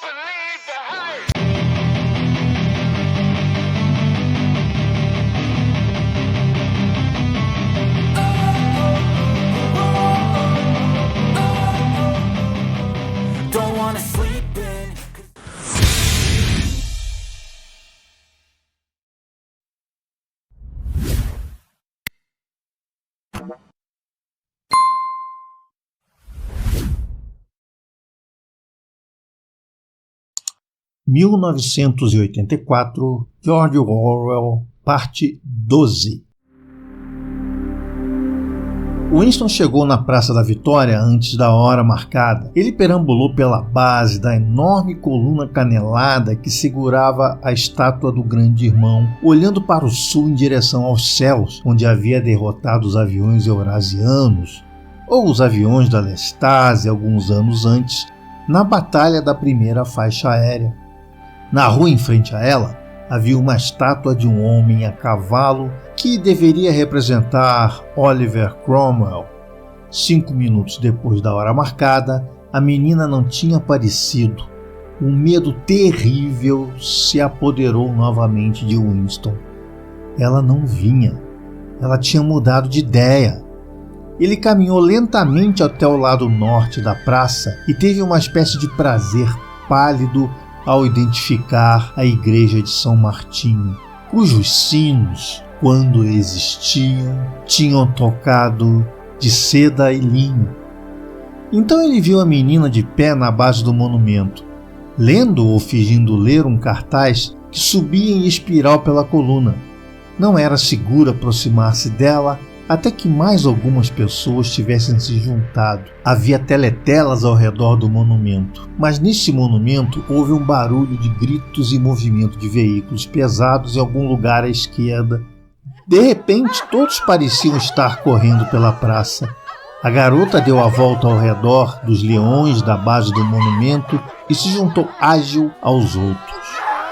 believe the hype. Don't wanna sleep in. (1984) George Orwell, parte 12. Winston chegou na Praça da Vitória antes da hora marcada. Ele perambulou pela base da enorme coluna canelada que segurava a estátua do Grande Irmão, olhando para o sul em direção aos céus, onde havia derrotado os aviões eurasianos, ou os aviões da Lestase alguns anos antes, na batalha da primeira faixa aérea. Na rua em frente a ela, havia uma estátua de um homem a cavalo que deveria representar Oliver Cromwell. 5 minutos depois da hora marcada, a menina não tinha aparecido. Um medo terrível se apoderou novamente de Winston. Ela não vinha. Ela tinha mudado de ideia. Ele caminhou lentamente até o lado norte da praça e teve uma espécie de prazer pálido ao identificar a igreja de São Martinho, cujos sinos, quando existiam, tinham tocado de seda e linho. Então ele viu a menina de pé na base do monumento, lendo ou fingindo ler um cartaz que subia em espiral pela coluna. Não era seguro aproximar-se dela até que mais algumas pessoas tivessem se juntado. Havia teletelas ao redor do monumento, mas nesse monumento houve um barulho de gritos e movimento de veículos pesados em algum lugar à esquerda. De repente, todos pareciam estar correndo pela praça. A garota deu a volta ao redor dos leões da base do monumento e se juntou ágil aos outros.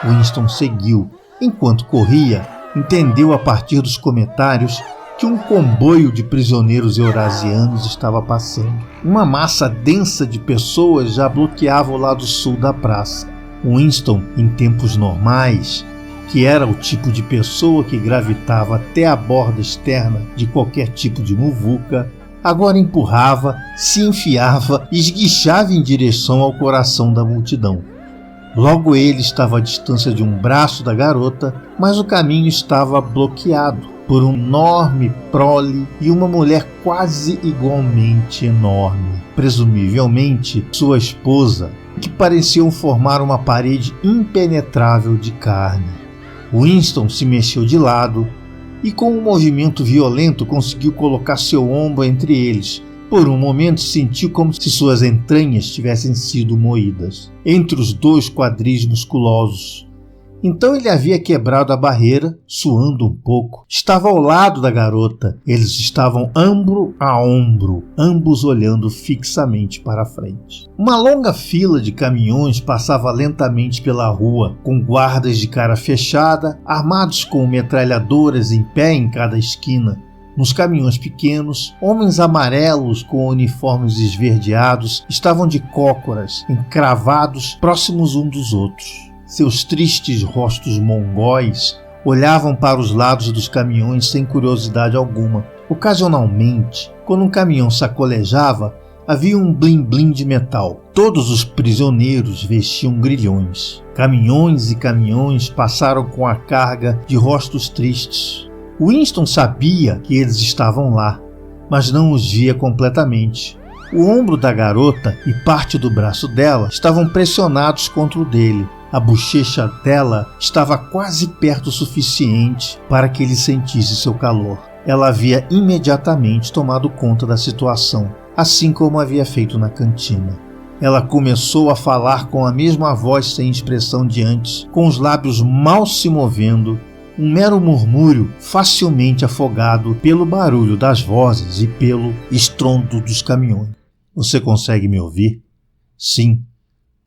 Winston seguiu. Enquanto corria, entendeu a partir dos comentários que um comboio de prisioneiros eurasianos estava passando. Uma massa densa de pessoas já bloqueava o lado sul da praça. Winston, em tempos normais, que era o tipo de pessoa que gravitava até a borda externa de qualquer tipo de muvuca, agora empurrava, se enfiava e esguichava em direção ao coração da multidão. Logo ele estava à distância de um braço da garota, mas o caminho estava bloqueado por um enorme prole e uma mulher quase igualmente enorme, presumivelmente sua esposa, que pareciam formar uma parede impenetrável de carne. Winston se mexeu de lado e com um movimento violento conseguiu colocar seu ombro entre eles. Por um momento sentiu como se suas entranhas tivessem sido moídas entre os dois quadris musculosos. Então ele havia quebrado a barreira, suando um pouco. Estava ao lado da garota. Eles estavam ombro a ombro, ambos olhando fixamente para a frente. Uma longa fila de caminhões passava lentamente pela rua, com guardas de cara fechada, armados com metralhadoras em pé em cada esquina. Nos caminhões pequenos, homens amarelos com uniformes esverdeados estavam de cócoras, encravados próximos uns dos outros. Seus tristes rostos mongóis olhavam para os lados dos caminhões sem curiosidade alguma. Ocasionalmente, quando um caminhão sacolejava, havia um blim-blim de metal. Todos os prisioneiros vestiam grilhões. Caminhões e caminhões passaram com a carga de rostos tristes. Winston sabia que eles estavam lá, mas não os via completamente. O ombro da garota e parte do braço dela estavam pressionados contra o dele. A bochecha dela estava quase perto o suficiente para que ele sentisse seu calor. Ela havia imediatamente tomado conta da situação, assim como havia feito na cantina. Ela começou a falar com a mesma voz sem expressão de antes, com os lábios mal se movendo, um mero murmúrio facilmente afogado pelo barulho das vozes e pelo estrondo dos caminhões. Você consegue me ouvir? Sim.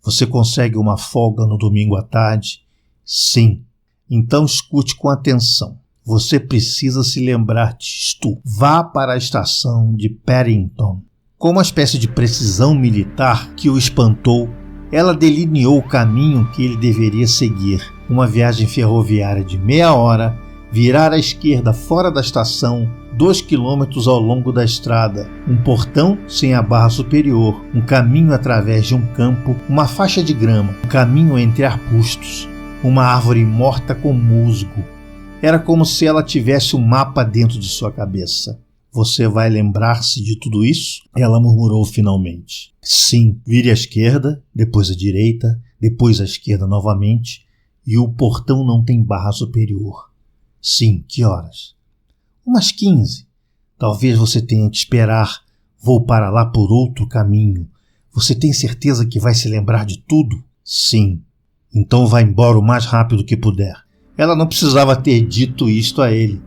Você consegue uma folga no domingo à tarde? Sim. Então escute com atenção. Você precisa se lembrar disto. Vá para a estação de Paddington. Com uma espécie de precisão militar que o espantou, Ela delineou o caminho que ele deveria seguir. Uma viagem ferroviária de meia hora, virar à esquerda fora da estação, 2 quilômetros ao longo da estrada, um portão sem a barra superior, um caminho através de um campo, uma faixa de grama, um caminho entre arbustos, uma árvore morta com musgo. Era como se ela tivesse um mapa dentro de sua cabeça. Você vai lembrar-se de tudo isso? Ela murmurou finalmente. Sim, vire à esquerda, depois à direita, depois à esquerda novamente, e o portão não tem barra superior. Sim, que horas? Umas 15. Talvez você tenha que esperar. Vou para lá por outro caminho. Você tem certeza que vai se lembrar de tudo? Sim. Então vá embora o mais rápido que puder. Ela não precisava ter dito isto a ele.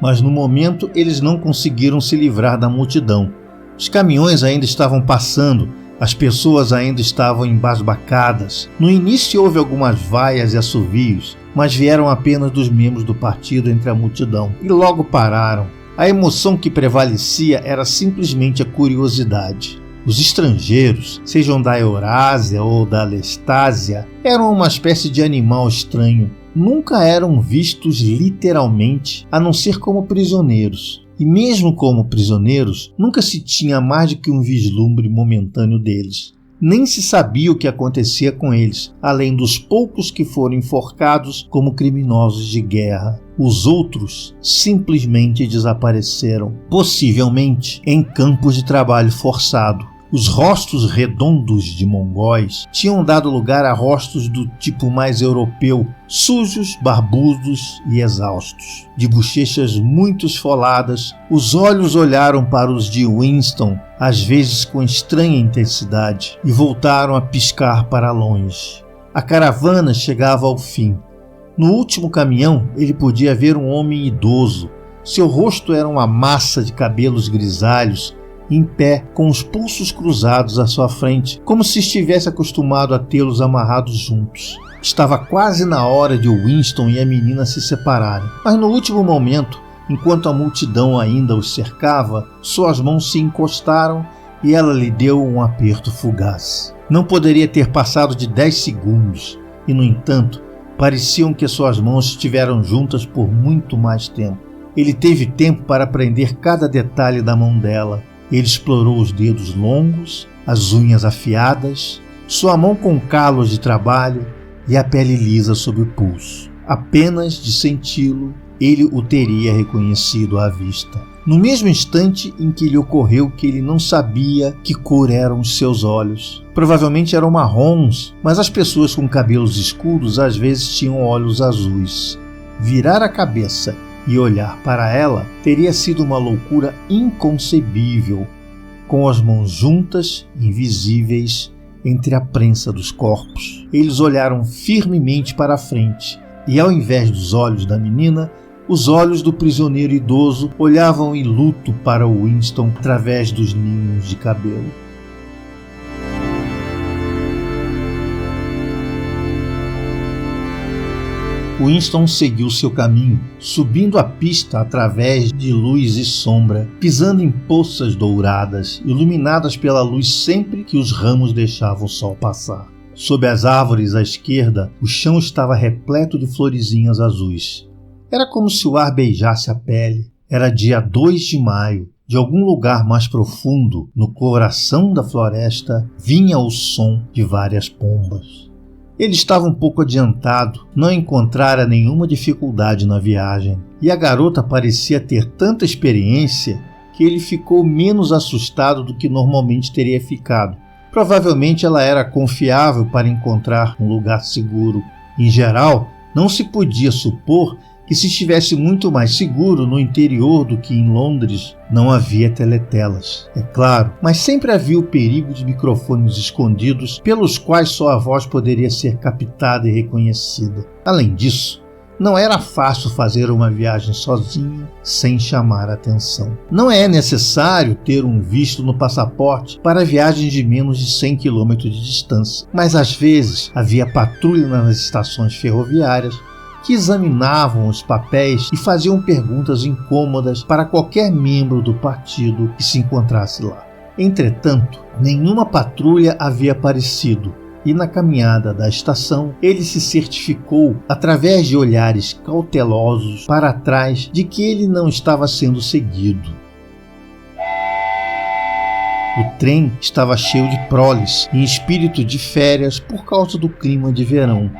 Mas no momento eles não conseguiram se livrar da multidão. Os caminhões ainda estavam passando, as pessoas ainda estavam embasbacadas. No início houve algumas vaias e assovios, mas vieram apenas dos membros do partido entre a multidão, e logo pararam. A emoção que prevalecia era simplesmente a curiosidade. Os estrangeiros, sejam da Eurásia ou da Lestásia, eram uma espécie de animal estranho. Nunca eram vistos literalmente, a não ser como prisioneiros. E mesmo como prisioneiros, nunca se tinha mais do que um vislumbre momentâneo deles. Nem se sabia o que acontecia com eles, além dos poucos que foram enforcados como criminosos de guerra. Os outros simplesmente desapareceram, possivelmente em campos de trabalho forçado. Os rostos redondos de mongóis tinham dado lugar a rostos do tipo mais europeu, sujos, barbudos e exaustos. De bochechas muito esfoladas, os olhos olharam para os de Winston, às vezes com estranha intensidade, e voltaram a piscar para longe. A caravana chegava ao fim. No último caminhão, ele podia ver um homem idoso. Seu rosto era uma massa de cabelos grisalhos, em pé, com os pulsos cruzados à sua frente, como se estivesse acostumado a tê-los amarrados juntos. Estava quase na hora de Winston e a menina se separarem, mas no último momento, enquanto a multidão ainda os cercava, suas mãos se encostaram e ela lhe deu um aperto fugaz. Não poderia ter passado de 10 segundos, e no entanto, pareciam que suas mãos estiveram juntas por muito mais tempo. Ele teve tempo para aprender cada detalhe da mão dela. Ele explorou os dedos longos, as unhas afiadas, sua mão com calos de trabalho e a pele lisa sob o pulso. Apenas de senti-lo, ele o teria reconhecido à vista. No mesmo instante em que lhe ocorreu que ele não sabia que cor eram os seus olhos. Provavelmente eram marrons, mas as pessoas com cabelos escuros às vezes tinham olhos azuis. Virar a cabeça e olhar para ela teria sido uma loucura inconcebível, com as mãos juntas, invisíveis, entre a prensa dos corpos. Eles olharam firmemente para a frente, e ao invés dos olhos da menina, os olhos do prisioneiro idoso olhavam em luto para Winston através dos ninhos de cabelo. Winston seguiu seu caminho, subindo a pista através de luz e sombra, pisando em poças douradas, iluminadas pela luz sempre que os ramos deixavam o sol passar. Sob as árvores à esquerda, o chão estava repleto de florezinhas azuis. Era como se o ar beijasse a pele. Era dia 2 de maio. De algum lugar mais profundo, no coração da floresta, vinha o som de várias pombas. Ele estava um pouco adiantado, não encontrara nenhuma dificuldade na viagem, e a garota parecia ter tanta experiência que ele ficou menos assustado do que normalmente teria ficado. Provavelmente ela era confiável para encontrar um lugar seguro. Em geral, não se podia supor que se estivesse muito mais seguro no interior do que em Londres. Não havia teletelas, é claro, mas sempre havia o perigo de microfones escondidos pelos quais sua voz poderia ser captada e reconhecida. Além disso, não era fácil fazer uma viagem sozinho sem chamar a atenção. Não é necessário ter um visto no passaporte para viagens de menos de 100 km de distância, mas às vezes havia patrulha nas estações ferroviárias que examinavam os papéis e faziam perguntas incômodas para qualquer membro do partido que se encontrasse lá. Entretanto, nenhuma patrulha havia aparecido, E na caminhada da estação, ele se certificou, através de olhares cautelosos para trás, de que ele não estava sendo seguido. O trem estava cheio de proles, em espírito de férias por causa do clima de verão.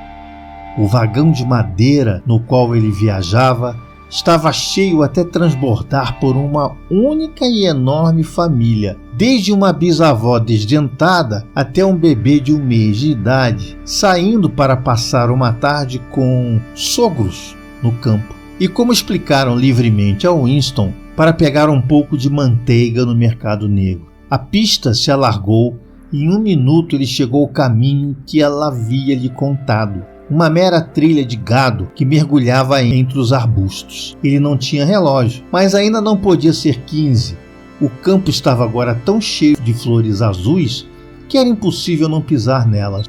O vagão de madeira no qual ele viajava estava cheio até transbordar por uma única e enorme família, desde uma bisavó desdentada até um bebê de 1 mês de idade, saindo para passar uma tarde com sogros no campo. E como explicaram livremente a Winston, para pegar um pouco de manteiga no mercado negro. A pista se alargou e em 1 minuto ele chegou ao caminho que ela havia lhe contado. Uma mera trilha de gado que mergulhava entre os arbustos. Ele não tinha relógio, mas ainda não podia ser 15. O campo estava agora tão cheio de flores azuis que era impossível não pisar nelas.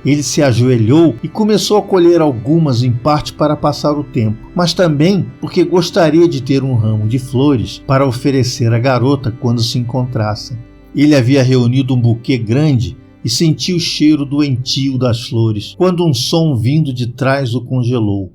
Ele se ajoelhou e começou a colher algumas, em parte para passar o tempo, mas também porque gostaria de ter um ramo de flores para oferecer à garota quando se encontrassem. Ele havia reunido um buquê grande e sentiu o cheiro doentio das flores, quando um som vindo de trás o congelou.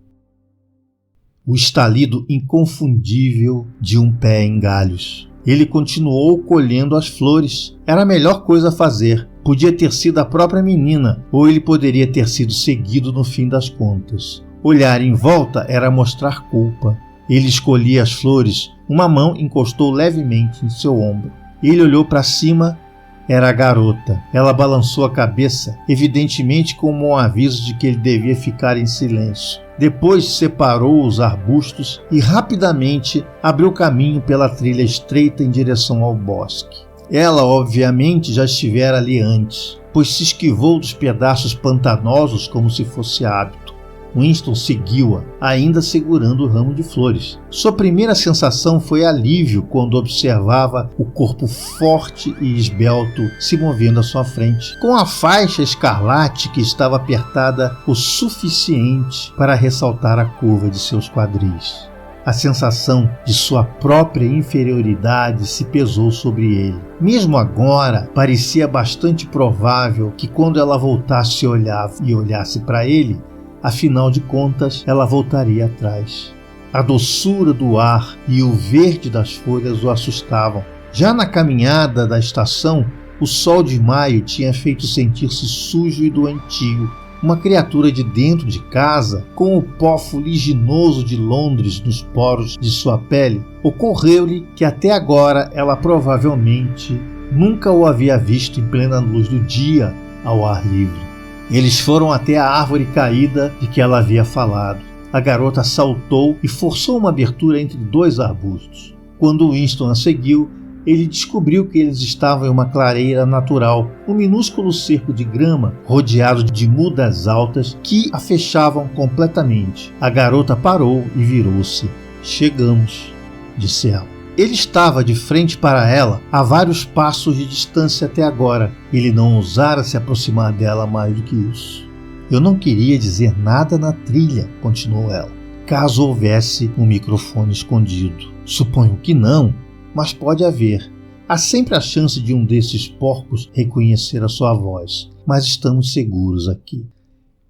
O estalido inconfundível de um pé em galhos. Ele continuou colhendo as flores. Era a melhor coisa a fazer. Podia ter sido a própria menina, ou ele poderia ter sido seguido no fim das contas. Olhar em volta era mostrar culpa. Ele escolhia as flores. Uma mão encostou levemente em seu ombro. Ele olhou para cima. Era a garota. Ela balançou a cabeça, evidentemente como um aviso de que ele devia ficar em silêncio. Depois separou os arbustos e rapidamente abriu caminho pela trilha estreita em direção ao bosque. Ela, obviamente, já estivera ali antes, pois se esquivou dos pedaços pantanosos como se fosse hábito. Winston seguiu-a, ainda segurando o ramo de flores. Sua primeira sensação foi alívio quando observava o corpo forte e esbelto se movendo à sua frente, com a faixa escarlate que estava apertada o suficiente para ressaltar a curva de seus quadris. A sensação de sua própria inferioridade se pesou sobre ele. Mesmo agora, parecia bastante provável que quando ela voltasse a olhar e olhasse para ele, afinal de contas, ela voltaria atrás. A doçura do ar e o verde das folhas o assustavam. Já na caminhada da estação, o sol de maio tinha feito sentir-se sujo e doentio. Uma criatura de dentro de casa, com o pó fuliginoso de Londres nos poros de sua pele, ocorreu-lhe que até agora ela provavelmente nunca o havia visto em plena luz do dia ao ar livre. Eles foram até a árvore caída de que ela havia falado. A garota saltou e forçou uma abertura entre 2 arbustos. Quando Winston a seguiu, ele descobriu que eles estavam em uma clareira natural, um minúsculo cerco de grama rodeado de mudas altas que a fechavam completamente. A garota parou e virou-se. "Chegamos", disse ela. Ele estava de frente para ela, a vários passos de distância até agora. Ele não ousara se aproximar dela mais do que isso. "Eu não queria dizer nada na trilha", continuou ela, "caso houvesse um microfone escondido. Suponho que não, mas pode haver. Há sempre a chance de um desses porcos reconhecer a sua voz, mas estamos seguros aqui."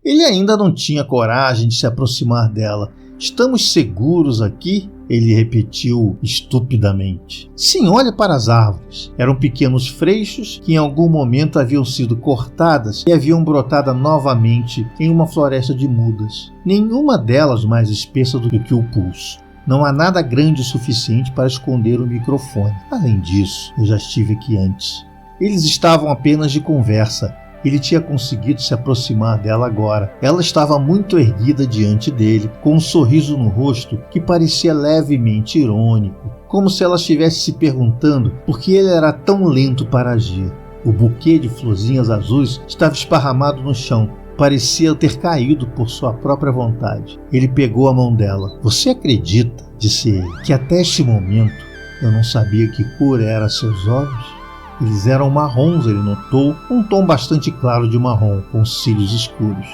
Ele ainda não tinha coragem de se aproximar dela. "Estamos seguros aqui?" ele repetiu estupidamente. "Sim, olhe para as árvores. Eram pequenos freixos que em algum momento haviam sido cortadas e haviam brotado novamente em uma floresta de mudas. Nenhuma delas mais espessa do que o pulso. Não há nada grande o suficiente para esconder o microfone. Além disso, eu já estive aqui antes." Eles estavam apenas de conversa. Ele tinha conseguido se aproximar dela agora. Ela estava muito erguida diante dele, com um sorriso no rosto que parecia levemente irônico, como se ela estivesse se perguntando por que ele era tão lento para agir. O buquê de florzinhas azuis estava esparramado no chão. Parecia ter caído por sua própria vontade. Ele pegou a mão dela. "Você acredita", disse ele, "que até este momento eu não sabia que cor eram seus olhos?" Eles eram marrons, ele notou, um tom bastante claro de marrom, com cílios escuros.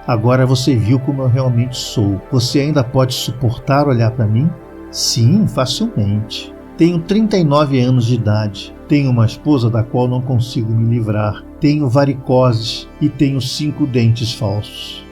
"Agora você viu como eu realmente sou. Você ainda pode suportar olhar para mim?" "Sim, facilmente." Tenho 39 anos de idade. Tenho uma esposa da qual não consigo me livrar. Tenho varicoses e tenho 5 dentes falsos.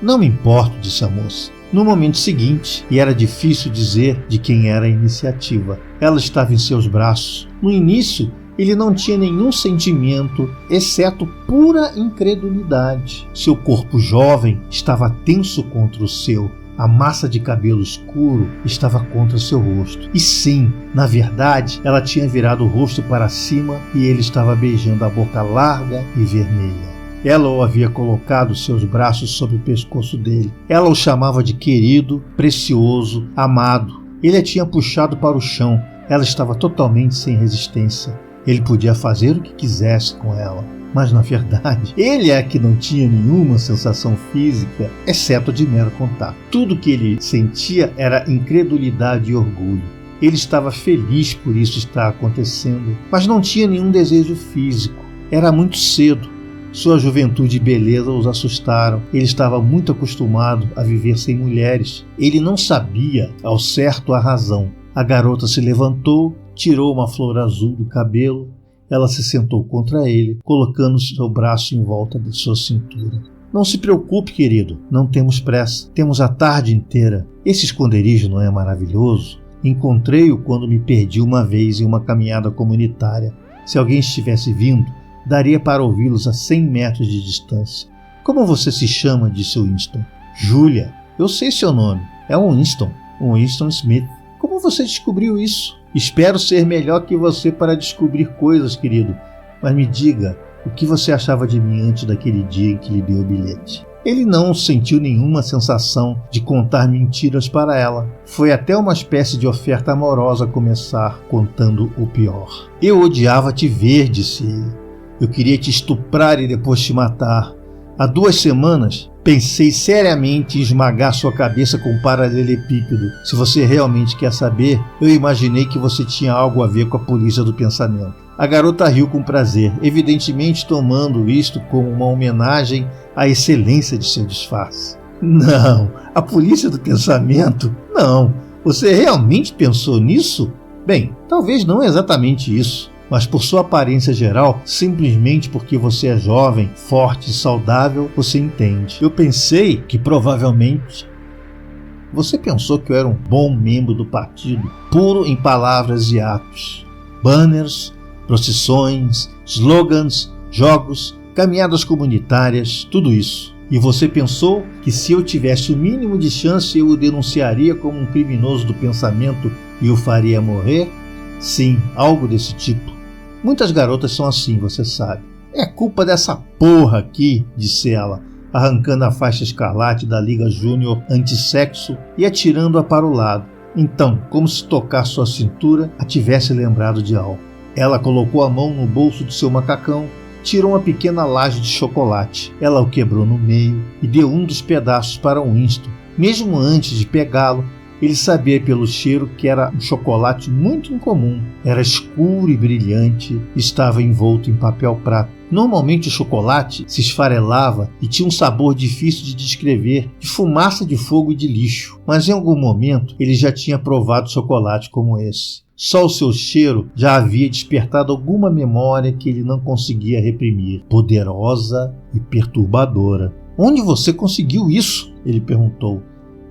Não me importo, disse a moça. No momento seguinte, e era difícil dizer de quem era a iniciativa, ela estava em seus braços. No início, ele não tinha nenhum sentimento, exceto pura incredulidade. Seu corpo jovem estava tenso contra o seu. A massa de cabelo escuro estava contra seu rosto. E sim, na verdade, ela tinha virado o rosto para cima e ele estava beijando a boca larga e vermelha. Ela o havia colocado seus braços sobre o pescoço dele. Ela o chamava de querido, precioso, amado. Ele a tinha puxado para o chão. Ela estava totalmente sem resistência. Ele podia fazer o que quisesse com ela. Mas, na verdade, ele é que não tinha nenhuma sensação física, exceto de mero contato. Tudo que ele sentia era incredulidade e orgulho. Ele estava feliz por isso estar acontecendo, mas não tinha nenhum desejo físico. Era muito cedo. Sua juventude e beleza os assustaram. Ele estava muito acostumado a viver sem mulheres. Ele não sabia ao certo a razão. A garota se levantou, tirou uma flor azul do cabelo. Ela se sentou contra ele, colocando seu braço em volta de sua cintura. Não se preocupe, querido. Não temos pressa. Temos a tarde inteira. Esse esconderijo não é maravilhoso? Encontrei-o quando me perdi uma vez em uma caminhada comunitária. Se alguém estivesse vindo, daria para ouvi-los a 100 metros de distância. Como você se chama? Disse Winston. Julia. Eu sei seu nome. É Winston. Winston Smith. Como você descobriu isso? Espero ser melhor que você para descobrir coisas, querido. Mas me diga, o que você achava de mim antes daquele dia em que lhe dei o bilhete? Ele não sentiu nenhuma sensação de contar mentiras para ela. Foi até uma espécie de oferta amorosa começar contando o pior. Eu odiava te ver, disse ele. Eu queria te estuprar e depois te matar. Há 2 semanas, pensei seriamente em esmagar sua cabeça com um paralelepípedo. Se você realmente quer saber, eu imaginei que você tinha algo a ver com a polícia do pensamento. A garota riu com prazer, evidentemente tomando isto como uma homenagem à excelência de seu disfarce. Não, a polícia do pensamento? Não. Você realmente pensou nisso? Bem, talvez não exatamente isso. Mas por sua aparência geral, simplesmente porque você é jovem, forte e saudável, você entende. Eu pensei que provavelmente... Você pensou que eu era um bom membro do partido, puro em palavras e atos. Banners, procissões, slogans, jogos, caminhadas comunitárias, tudo isso. E você pensou que se eu tivesse o mínimo de chance eu o denunciaria como um criminoso do pensamento e o faria morrer? Sim, algo desse tipo. Muitas garotas são assim, você sabe. É culpa dessa porra aqui, disse ela, arrancando a faixa escarlate da Liga Júnior Antissexo e atirando-a para o lado. Então, como se tocar sua cintura a tivesse lembrado de algo. Ela colocou a mão no bolso de seu macacão, tirou uma pequena laje de chocolate. Ela o quebrou no meio e deu um dos pedaços para Winston. Mesmo antes de pegá-lo, ele sabia pelo cheiro que era um chocolate muito incomum. Era escuro e brilhante e estava envolto em papel prata. Normalmente o chocolate se esfarelava e tinha um sabor difícil de descrever, de fumaça de fogo e de lixo. Mas em algum momento ele já tinha provado chocolate como esse. Só o seu cheiro já havia despertado alguma memória que ele não conseguia reprimir, poderosa e perturbadora. Onde você conseguiu isso? Ele perguntou.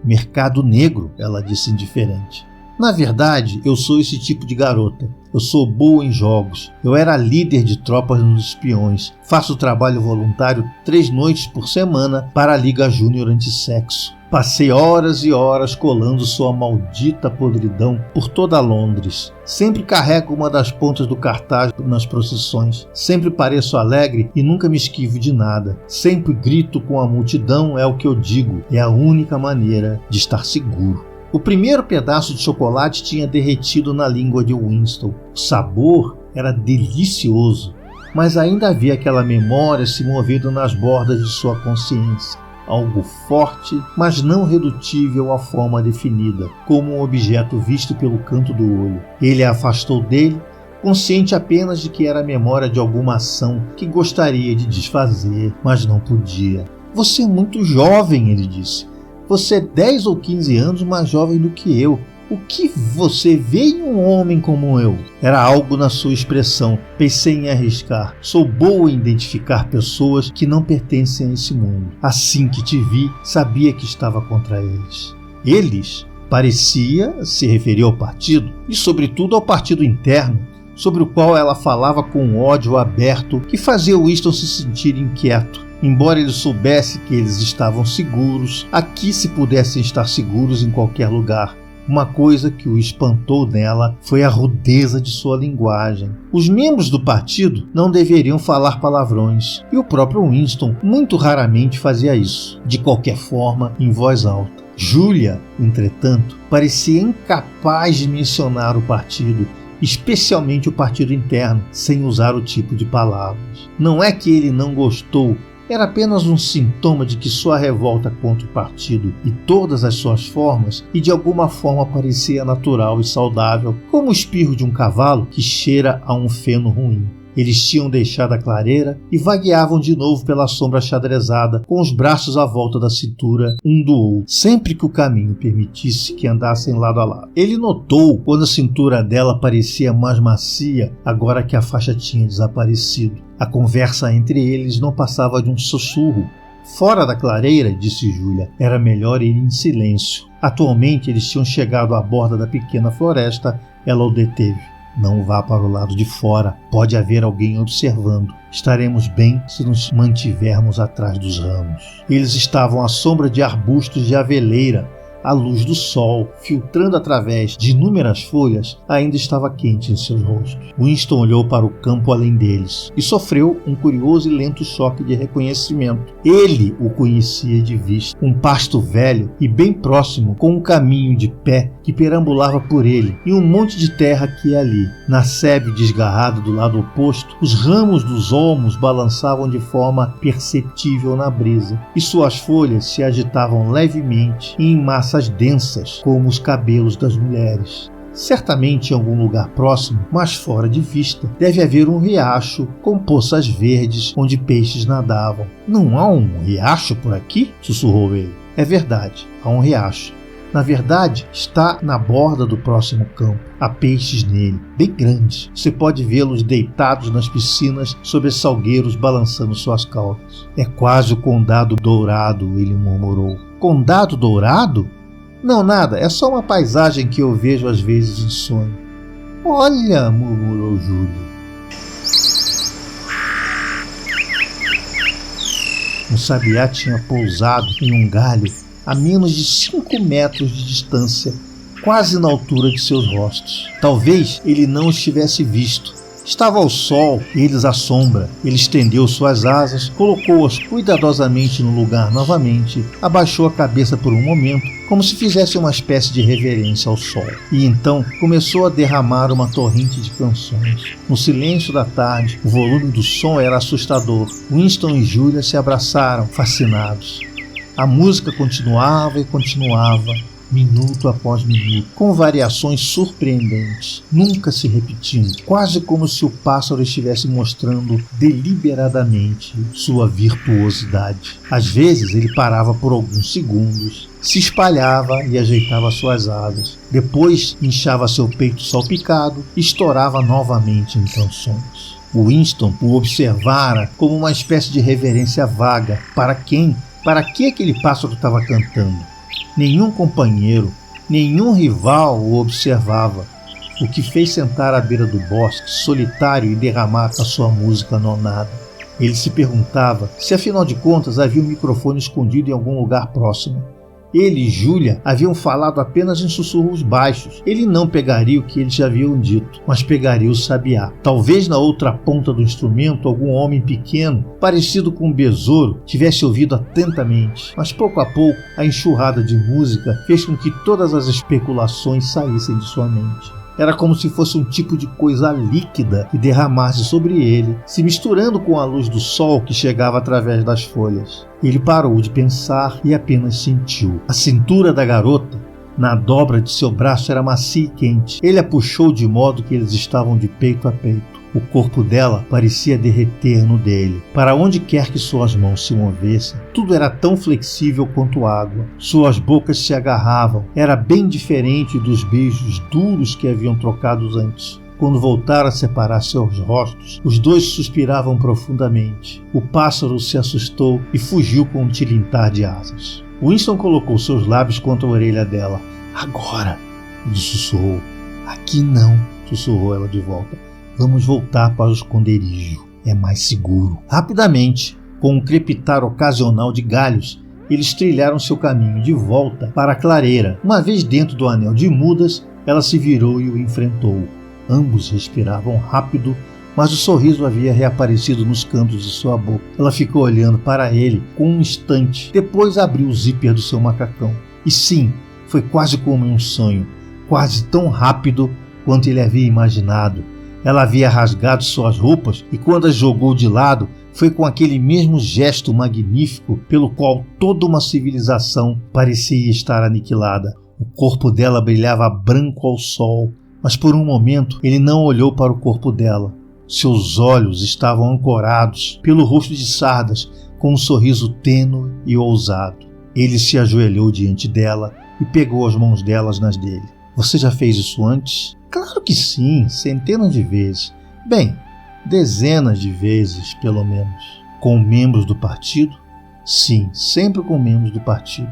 Mercado negro, ela disse indiferente. Na verdade, eu sou esse tipo de garota. Eu sou boa em jogos. Eu era líder de tropas nos espiões. Faço trabalho voluntário 3 noites por semana para a Liga Júnior Antissexo. Passei horas e horas colando sua maldita podridão por toda Londres. Sempre carrego uma das pontas do cartaz nas procissões. Sempre pareço alegre e nunca me esquivo de nada. Sempre grito com a multidão, é o que eu digo. É a única maneira de estar seguro. O primeiro pedaço de chocolate tinha derretido na língua de Winston. O sabor era delicioso, mas ainda havia aquela memória se movendo nas bordas de sua consciência. Algo forte, mas não redutível à forma definida, como um objeto visto pelo canto do olho. Ele a afastou dele, consciente apenas de que era a memória de alguma ação que gostaria de desfazer, mas não podia. Você é muito jovem, ele disse. Você é 10 ou 15 anos mais jovem do que eu. O que você vê em um homem como eu? Era algo na sua expressão. Pensei em arriscar. Sou boa em identificar pessoas que não pertencem a esse mundo. Assim que te vi, sabia que estava contra eles. Eles? Parecia se referir ao partido, e sobretudo ao partido interno, sobre o qual ela falava com um ódio aberto que fazia Winston se sentir inquieto. Embora ele soubesse que eles estavam seguros, aqui se pudessem estar seguros em qualquer lugar. Uma coisa que o espantou nela foi a rudeza de sua linguagem. Os membros do partido não deveriam falar palavrões, e o próprio Winston muito raramente fazia isso, de qualquer forma, em voz alta. Julia, entretanto, parecia incapaz de mencionar o partido, especialmente o partido interno, sem usar o tipo de palavras. Não é que ele não gostou, era apenas um sintoma de que sua revolta contra o partido e todas as suas formas, e de alguma forma parecia natural e saudável, como o espirro de um cavalo que cheira a um feno ruim. Eles tinham deixado a clareira e vagueavam de novo pela sombra xadrezada, com os braços à volta da cintura um do outro, sempre que o caminho permitisse que andassem lado a lado. Ele notou quando a cintura dela parecia mais macia, agora que a faixa tinha desaparecido. A conversa entre eles não passava de um sussurro. Fora da clareira, disse Julia, era melhor ir em silêncio. Atualmente eles tinham chegado à borda da pequena floresta. Ela o deteve. Não vá para o lado de fora, pode haver alguém observando. Estaremos bem se nos mantivermos atrás dos ramos. Eles estavam à sombra de arbustos de aveleira. A luz do sol, filtrando através de inúmeras folhas, ainda estava quente em seus rostos. Winston olhou para o campo além deles e sofreu um curioso e lento choque de reconhecimento. Ele o conhecia de vista. Um pasto velho e bem próximo, com um caminho de pé que perambulava por ele e um monte de terra aqui e ali. Na sebe desgarrada do lado oposto, os ramos dos olmos balançavam de forma perceptível na brisa e suas folhas se agitavam levemente e em massas densas, como os cabelos das mulheres. Certamente em algum lugar próximo, mas fora de vista, deve haver um riacho com poças verdes onde peixes nadavam. Não há um riacho por aqui? Sussurrou ele. É verdade, há um riacho. Na verdade, está na borda do próximo campo. Há peixes nele, bem grandes. Você pode vê-los deitados nas piscinas sobre salgueiros balançando suas caudas. É quase o Condado Dourado, ele murmurou. Condado Dourado? Não, nada, é só uma paisagem que eu vejo às vezes em sonho. Olha, murmurou Júlia. Um sabiá tinha pousado em um galho a menos de 5 metros de distância, quase na altura de seus rostos. Talvez ele não os tivesse visto. Estava ao sol, eles à sombra. Ele estendeu suas asas, colocou-as cuidadosamente no lugar novamente, abaixou a cabeça por um momento, como se fizesse uma espécie de reverência ao sol. E então começou a derramar uma torrente de canções. No silêncio da tarde, o volume do som era assustador. Winston e Julia se abraçaram, fascinados. A música continuava e continuava, minuto após minuto, com variações surpreendentes, nunca se repetindo, quase como se o pássaro estivesse mostrando deliberadamente sua virtuosidade. Às vezes ele parava por alguns segundos, se espalhava e ajeitava suas asas. Depois inchava seu peito salpicado e estourava novamente em canções. Winston o observara como uma espécie de reverência vaga. Para quem? Para que aquele pássaro estava cantando? Nenhum companheiro, nenhum rival o observava, o que fez sentar à beira do bosque, solitário, e derramar a sua música nonada. Ele se perguntava se, afinal de contas, havia um microfone escondido em algum lugar próximo. Ele e Julia haviam falado apenas em sussurros baixos. Ele não pegaria o que eles já haviam dito, mas pegaria o sabiá. Talvez na outra ponta do instrumento algum homem pequeno, parecido com um besouro, tivesse ouvido atentamente. Mas pouco a pouco a enxurrada de música fez com que todas as especulações saíssem de sua mente. Era como se fosse um tipo de coisa líquida que derramasse sobre ele, se misturando com a luz do sol que chegava através das folhas. Ele parou de pensar e apenas sentiu. A cintura da garota, na dobra de seu braço, era macia e quente. Ele a puxou de modo que eles estavam de peito a peito. O corpo dela parecia derreter no dele. Para onde quer que suas mãos se movessem, tudo era tão flexível quanto água. Suas bocas se agarravam. Era bem diferente dos beijos duros que haviam trocado antes. Quando voltaram a separar seus rostos, os dois suspiravam profundamente. O pássaro se assustou e fugiu com um tilintar de asas. Winston colocou seus lábios contra a orelha dela. Agora, ele sussurrou. Aqui não, sussurrou ela de volta. Vamos voltar para o esconderijo. É mais seguro. Rapidamente, com um crepitar ocasional de galhos, eles trilharam seu caminho de volta para a clareira. Uma vez dentro do anel de mudas, ela se virou e o enfrentou. Ambos respiravam rápido, mas o sorriso havia reaparecido nos cantos de sua boca. Ela ficou olhando para ele com um instante, depois abriu o zíper do seu macacão. E sim, foi quase como um sonho, quase tão rápido quanto ele havia imaginado. Ela havia rasgado suas roupas e quando as jogou de lado, foi com aquele mesmo gesto magnífico pelo qual toda uma civilização parecia estar aniquilada. O corpo dela brilhava branco ao sol, mas por um momento ele não olhou para o corpo dela. Seus olhos estavam ancorados pelo rosto de Sardas com um sorriso tênue e ousado. Ele se ajoelhou diante dela e pegou as mãos delas nas dele. Você já fez isso antes? Claro que sim, centenas de vezes. Bem, dezenas de vezes, pelo menos. Com membros do partido? Sim, sempre com membros do partido.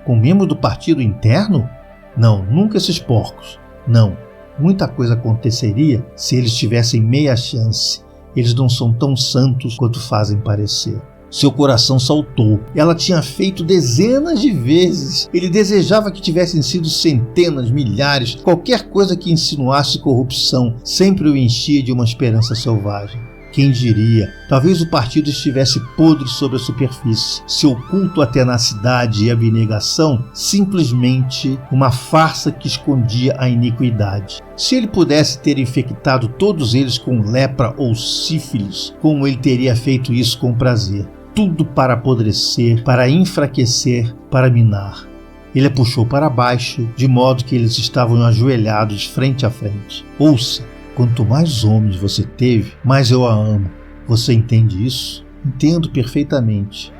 Com membros do partido interno? Não, nunca esses porcos. Não, muita coisa aconteceria se eles tivessem meia chance. Eles não são tão santos quanto fazem parecer. Seu coração saltou. Ela tinha feito dezenas de vezes. Ele desejava que tivessem sido centenas, milhares. Qualquer coisa que insinuasse corrupção sempre o enchia de uma esperança selvagem. Quem diria? Talvez o partido estivesse podre sobre a superfície. Seu culto à tenacidade e abnegação, simplesmente uma farsa que escondia a iniquidade. Se ele pudesse ter infectado todos eles com lepra ou sífilis, como ele teria feito isso com prazer. Tudo para apodrecer, para enfraquecer, para minar. Ele a puxou para baixo, de modo que eles estavam ajoelhados frente a frente. Ouça, quanto mais homens você teve, mais eu a amo. Você entende isso? Entendo perfeitamente.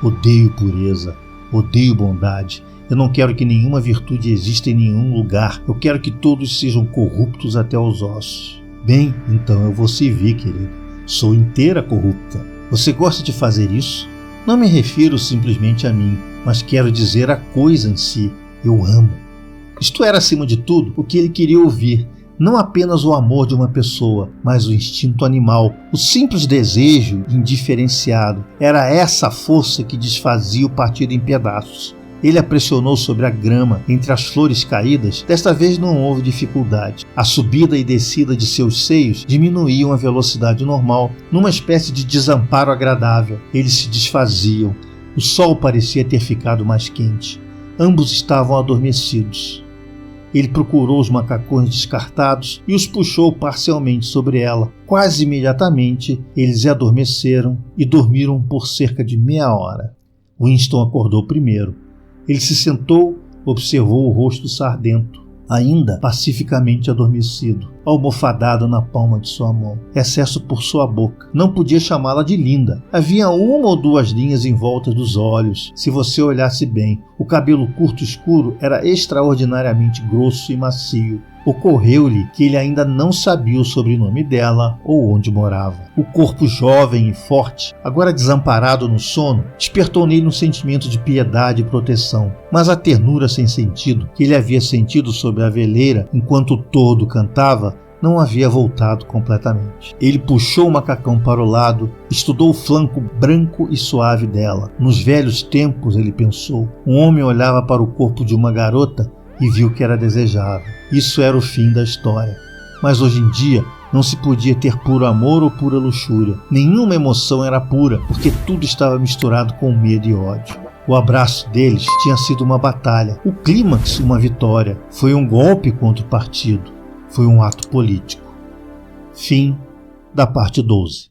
Odeio pureza, odeio bondade. Eu não quero que nenhuma virtude exista em nenhum lugar. Eu quero que todos sejam corruptos até os ossos. Bem, então eu vou servir, querido. Sou inteira corrupta. Você gosta de fazer isso? Não me refiro simplesmente a mim, mas quero dizer a coisa em si. Eu amo. Isto era, acima de tudo, o que ele queria ouvir. Não apenas o amor de uma pessoa, mas o instinto animal, o simples desejo indiferenciado. Era essa a força que desfazia o partido em pedaços. Ele a pressionou sobre a grama, entre as flores caídas. Desta vez não houve dificuldade. A subida e descida de seus seios diminuíam a velocidade normal, numa espécie de desamparo agradável. Eles se desfaziam. O sol parecia ter ficado mais quente. Ambos estavam adormecidos. Ele procurou os macacões descartados e os puxou parcialmente sobre ela. Quase imediatamente, eles adormeceram e dormiram por cerca de meia hora. Winston acordou primeiro. Ele se sentou, observou o rosto sardento, ainda pacificamente adormecido, almofadado na palma de sua mão, exceto por sua boca. Não podia chamá-la de linda. Havia uma ou duas linhas em volta dos olhos, se você olhasse bem. O cabelo curto escuro era extraordinariamente grosso e macio. Ocorreu-lhe que ele ainda não sabia o sobrenome dela ou onde morava. O corpo jovem e forte, agora desamparado no sono, despertou nele um sentimento de piedade e proteção. Mas a ternura sem sentido que ele havia sentido sobre a veleira enquanto o tordo cantava não havia voltado completamente. Ele puxou o macacão para o lado, estudou o flanco branco e suave dela. Nos velhos tempos, ele pensou, um homem olhava para o corpo de uma garota e viu que era desejável. Isso era o fim da história. Mas hoje em dia não se podia ter puro amor ou pura luxúria. Nenhuma emoção era pura, porque tudo estava misturado com medo e ódio. O abraço deles tinha sido uma batalha, o clímax uma vitória. Foi um golpe contra o partido. Foi um ato político. Fim da parte 12.